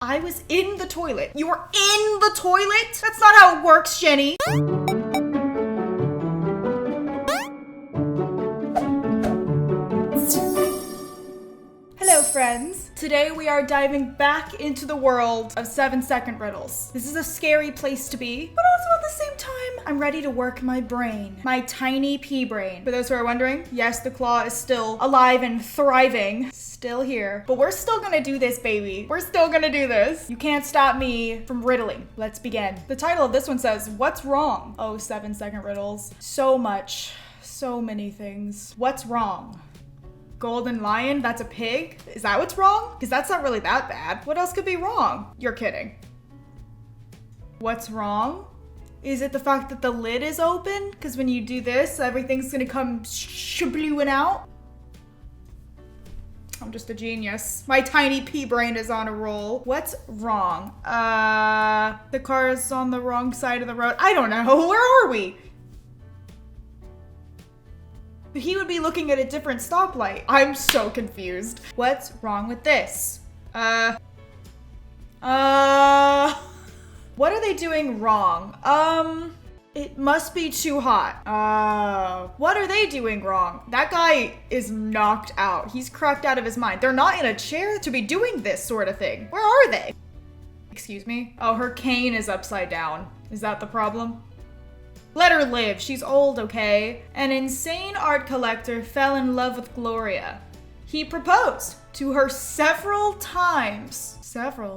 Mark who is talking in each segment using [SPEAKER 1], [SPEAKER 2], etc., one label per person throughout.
[SPEAKER 1] I was in the toilet. You were in the toilet? That's not how it works, Jenny. Hello, friends. Today we are diving back into the world of 7-second riddles. This is a scary place to be, but also at the same time, I'm ready to work my brain. My tiny pea brain. For those who are wondering, yes, the claw is still alive and thriving. Still here. But we're still gonna do this, baby. We're still gonna do this. You can't stop me from riddling. Let's begin. The title of this one says, What's Wrong? Oh, 7-second riddles. So much. So many things. What's wrong? Golden lion? That's a pig? Is that what's wrong? Because that's not really that bad. What else could be wrong? You're kidding. What's wrong? Is it the fact that the lid is open? Because when you do this, everything's gonna come shablooing out? I'm just a genius. My tiny pea brain is on a roll. What's wrong? The car is on the wrong side of the road. I don't know. Where are we? But he would be looking at a different stoplight. I'm so confused. What's wrong with this? What are they doing wrong? It must be too hot. What are they doing wrong? That guy is knocked out. He's cracked out of his mind. They're not in a chair to be doing this sort of thing. Where are they? Excuse me? Oh, her cane is upside down. Is that the problem? Let her live. She's old, okay? An insane art collector fell in love with Gloria. He proposed to her several times.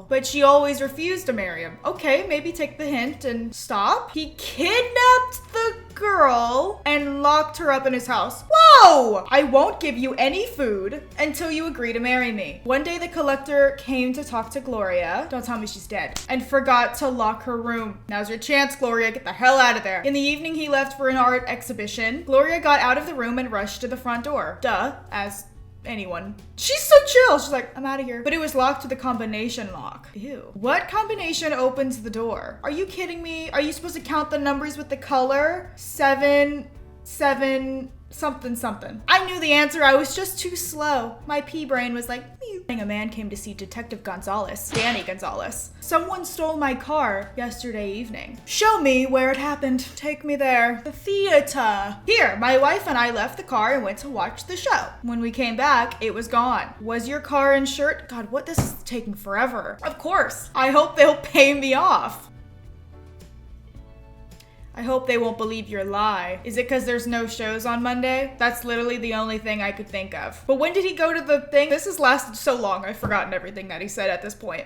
[SPEAKER 1] But she always refused to marry him. Okay, maybe take the hint and stop. He kidnapped the girl and locked her up in his house. Whoa! I won't give you any food until you agree to marry me. One day the collector came to talk to Gloria. Don't tell me she's dead. And forgot to lock her room. Now's your chance, Gloria. Get the hell out of there. In the evening, he left for an art exhibition. Gloria got out of the room and rushed to the front door. Duh, as anyone. She's so chill. She's like, I'm out of here. But it was locked with a combination lock. Ew. What combination opens the door? Are you kidding me? Are you supposed to count the numbers with the color? 7, 7, something. I knew the answer. I was just too slow. My pea brain was like, meow. A man came to see Detective Gonzalez, Danny Gonzalez. Someone stole my car yesterday evening. Show me where it happened. Take me there. The theater. Here, my wife and I left the car and went to watch the show. When we came back, it was gone. Was your car insured? God, what? This is taking forever. Of course. I hope they'll pay me off. I hope they won't believe your lie. Is it because there's no shows on Monday? That's literally the only thing I could think of. But when did he go to the thing? This has lasted so long, I've forgotten everything that he said at this point.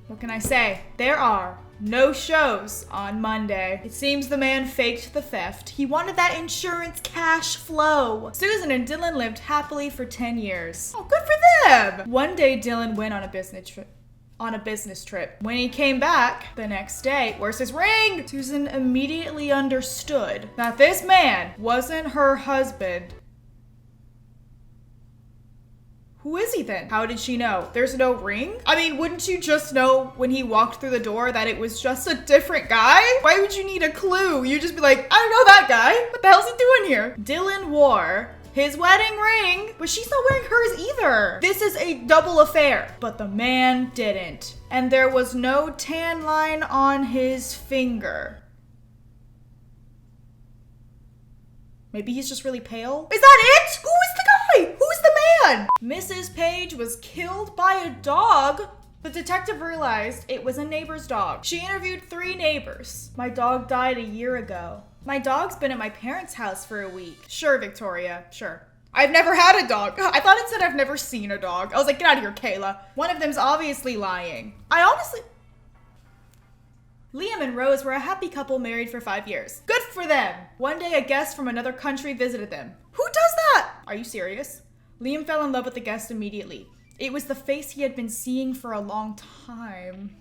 [SPEAKER 1] What can I say? There are no shows on Monday. It seems the man faked the theft. He wanted that insurance cash flow. Susan and Dylan lived happily for 10 years. Oh, good for them! One day, Dylan went on a business trip. When he came back the next day, where's his ring? Susan immediately understood that this man wasn't her husband. Who is he then? How did she know? There's no ring? I mean, wouldn't you just know when he walked through the door that it was just a different guy? Why would you need a clue? You'd just be like, I don't know that guy. What the hell's he doing here? Dylan wore his wedding ring, but she's not wearing hers either. This is a double affair, but the man didn't. And there was no tan line on his finger. Maybe he's just really pale? Is that it? Who is the guy? Who's the man? Mrs. Page was killed by a dog. The detective realized it was a neighbor's dog. She interviewed 3 neighbors. My dog died a year ago. My dog's been at my parents' house for a week. Sure, Victoria, sure. I've never had a dog. I thought it said I've never seen a dog. I was like, get out of here, Kayla. One of them's obviously lying. Liam and Rose were a happy couple married for 5 years. Good for them. One day, a guest from another country visited them. Who does that? Are you serious? Liam fell in love with the guest immediately. It was the face he had been seeing for a long time.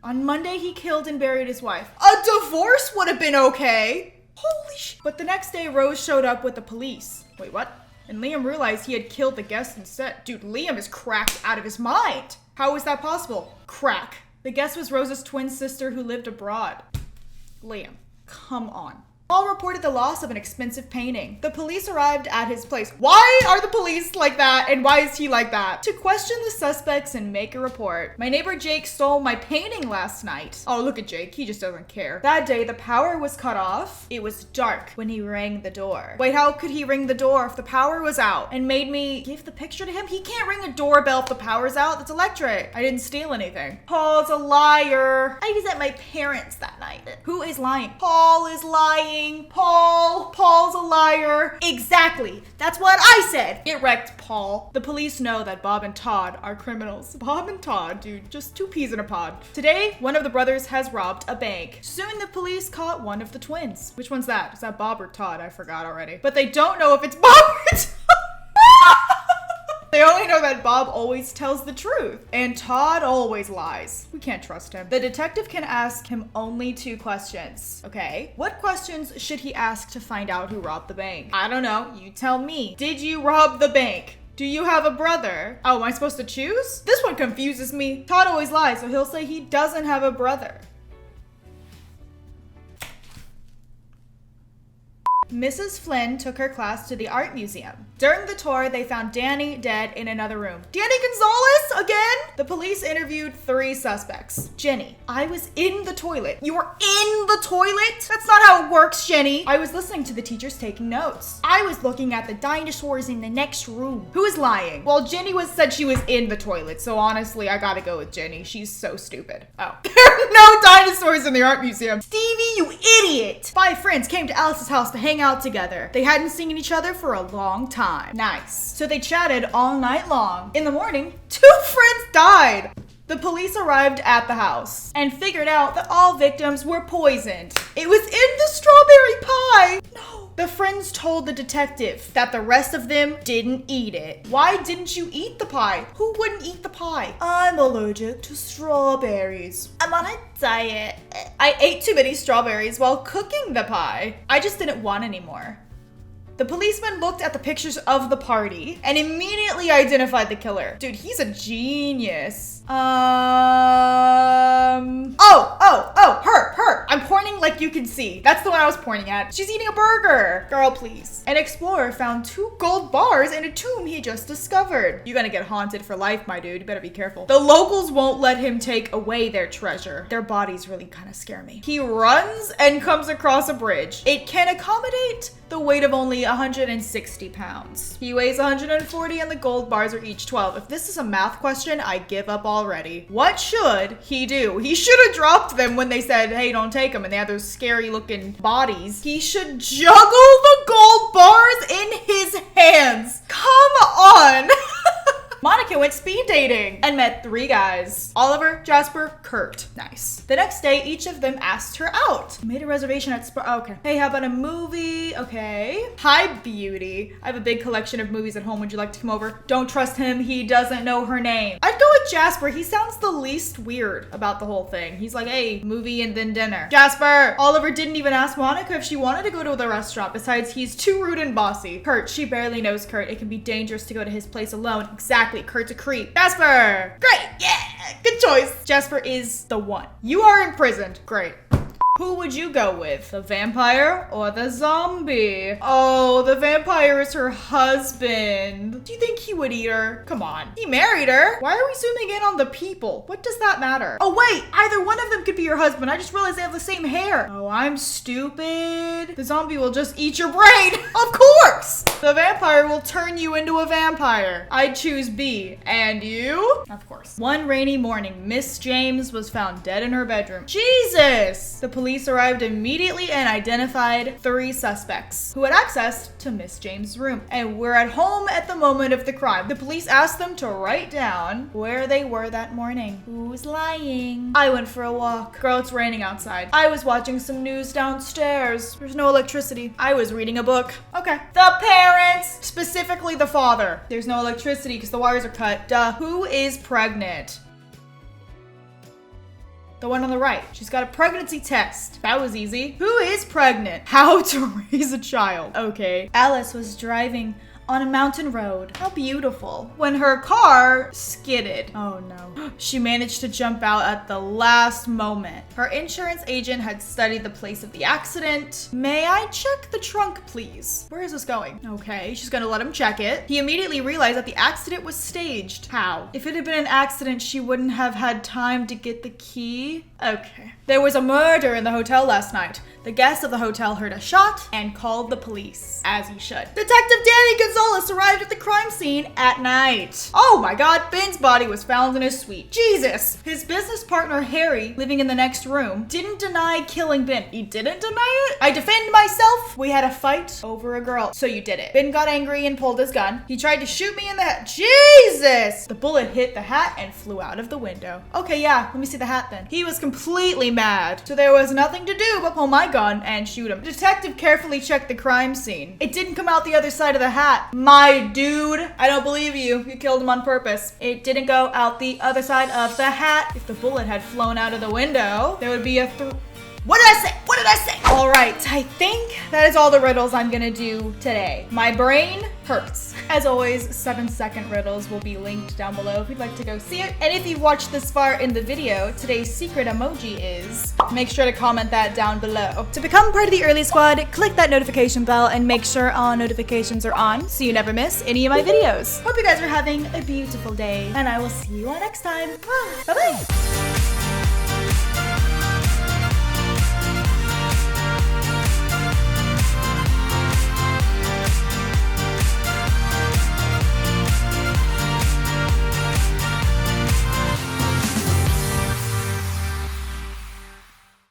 [SPEAKER 1] On Monday, he killed and buried his wife. A divorce would have been okay. Holy sh! But the next day, Rose showed up with the police. Wait, what? And Liam realized he had killed the guest instead. Dude, Liam is cracked out of his mind. How is that possible? Crack. The guest was Rose's twin sister who lived abroad. Liam, come on. Paul reported the loss of an expensive painting. The police arrived at his place. Why are the police like that, and why is he like that? To question the suspects and make a report. My neighbor Jake stole my painting last night. Oh, look at Jake. He just doesn't care. That day, the power was cut off. It was dark when he rang the door. Wait, how could he ring the door if the power was out? And made me give the picture to him? He can't ring a doorbell if the power's out. That's electric. I didn't steal anything. Paul's a liar. I was at my parents' that night. Who is lying? Paul is lying. Paul's a liar. Exactly. That's what I said. Get wrecked, Paul. The police know that Bob and Todd are criminals. Bob and Todd, dude, just two peas in a pod. Today, one of the brothers has robbed a bank. Soon the police caught one of the twins. Which one's that? Is that Bob or Todd? I forgot already. But they don't know if it's Bob or Todd. They only know that Bob always tells the truth and Todd always lies. We can't trust him. The detective can ask him only 2 questions. Okay, what questions should he ask to find out who robbed the bank? I don't know, you tell me. Did you rob the bank? Do you have a brother? Oh, am I supposed to choose? This one confuses me. Todd always lies, so he'll say he doesn't have a brother. Mrs. Flynn took her class to the art museum. During the tour, they found Danny dead in another room. Danny Gonzalez again? The police interviewed 3 suspects. Jenny, I was in the toilet. You were in the toilet? That's not how it works, Jenny. I was listening to the teachers taking notes. I was looking at the dinosaurs in the next room. Who is lying? Well, Jenny said she was in the toilet, so honestly, I gotta go with Jenny. She's so stupid. Oh, there are no dinosaurs in the art museum. Stevie, you idiot! 5 friends came to Alice's house to hang out together. They hadn't seen each other for a long time. Nice. So they chatted all night long. In the morning, 2 friends died. The police arrived at the house and figured out that all victims were poisoned. It was in the strawberry pie. No. The friends told the detective that the rest of them didn't eat it. Why didn't you eat the pie? Who wouldn't eat the pie? I'm allergic to strawberries. I'm on a diet. I ate too many strawberries while cooking the pie. I just didn't want any more. The policeman looked at the pictures of the party and immediately identified the killer. Dude, he's a genius. Her. I'm pointing like you can see. That's the one I was pointing at. She's eating a burger. Girl, please. An explorer found 2 gold bars in a tomb he just discovered. You're gonna get haunted for life, my dude. You better be careful. The locals won't let him take away their treasure. Their bodies really kind of scare me. He runs and comes across a bridge. It can accommodate the weight of only 160 pounds. He weighs 140 and the gold bars are each 12. If this is a math question, I give up already. What should he do? He should have dropped them when they said, hey, don't take them, and they had those scary looking bodies. He should juggle the gold bars in his hands. Come on. Monica went speed dating and met 3 guys. Oliver, Jasper, Kurt. Nice. The next day, each of them asked her out. Made a reservation at okay. Hey, how about a movie? Okay. Hi, beauty. I have a big collection of movies at home. Would you like to come over? Don't trust him. He doesn't know her name. I'd go with Jasper. He sounds the least weird about the whole thing. He's like, hey, movie and then dinner. Jasper. Oliver didn't even ask Monica if she wanted to go to the restaurant. Besides, he's too rude and bossy. Kurt. She barely knows Kurt. It can be dangerous to go to his place alone. Exactly. Kurt's a creep. Jasper! Great! Yeah! Good choice! Jasper is the one. You are imprisoned. Great. Who would you go with? The vampire or the zombie? Oh, the vampire is her husband. Do you think he would eat her? Come on. He married her. Why are we zooming in on the people? What does that matter? Oh wait, either one of them could be your husband. I just realized they have the same hair. Oh, I'm stupid. The zombie will just eat your brain. Of course. The vampire will turn you into a vampire. I'd choose B. And you? Of course. One rainy morning, Miss James was found dead in her bedroom. Jesus! The police arrived immediately and identified 3 suspects who had access to Miss James' room and were at home at the moment of the crime. The police asked them to write down where they were that morning. Who's lying? I went for a walk. Girl, it's raining outside. I was watching some news downstairs. There's no electricity. I was reading a book. Okay. The parents, specifically the father. There's no electricity because the wires are cut. Duh. Who is pregnant? The one on the right. She's got a pregnancy test. That was easy. Who is pregnant? How to raise a child. Okay. Alice was driving on a mountain road. How beautiful. When her car skidded. Oh no. She managed to jump out at the last moment. Her insurance agent had studied the place of the accident. May I check the trunk, please? Where is this going? Okay, she's gonna let him check it. He immediately realized that the accident was staged. How? If it had been an accident, she wouldn't have had time to get the key. Okay. There was a murder in the hotel last night. The guest of the hotel heard a shot and called the police, as he should. Detective Danny Gonzalez arrived at the crime scene at night. Oh my God, Ben's body was found in his suite. Jesus! His business partner, Harry, living in the next room, didn't deny killing Ben. He didn't deny it? I defend myself. We had a fight over a girl. So you did it. Ben got angry and pulled his gun. He tried to shoot me in the head. Jesus! The bullet hit the hat and flew out of the window. Okay, yeah, let me see the hat then. He was completely mad. So there was nothing to do but pull my gun and shoot him. The detective carefully checked the crime scene. It didn't come out the other side of the hat. My dude, I don't believe you. You killed him on purpose. It didn't go out the other side of the hat. If the bullet had flown out of the window, there would be a What did I say? What did I say? All right, I think that is all the riddles I'm gonna do today. My brain hurts. As always, 7-second riddles will be linked down below if you'd like to go see it. And if you've watched this far in the video, today's secret emoji is, make sure to comment that down below. To become part of the early squad, click that notification bell and make sure all notifications are on so you never miss any of my videos. Hope you guys are having a beautiful day and I will see you all next time. Bye-bye.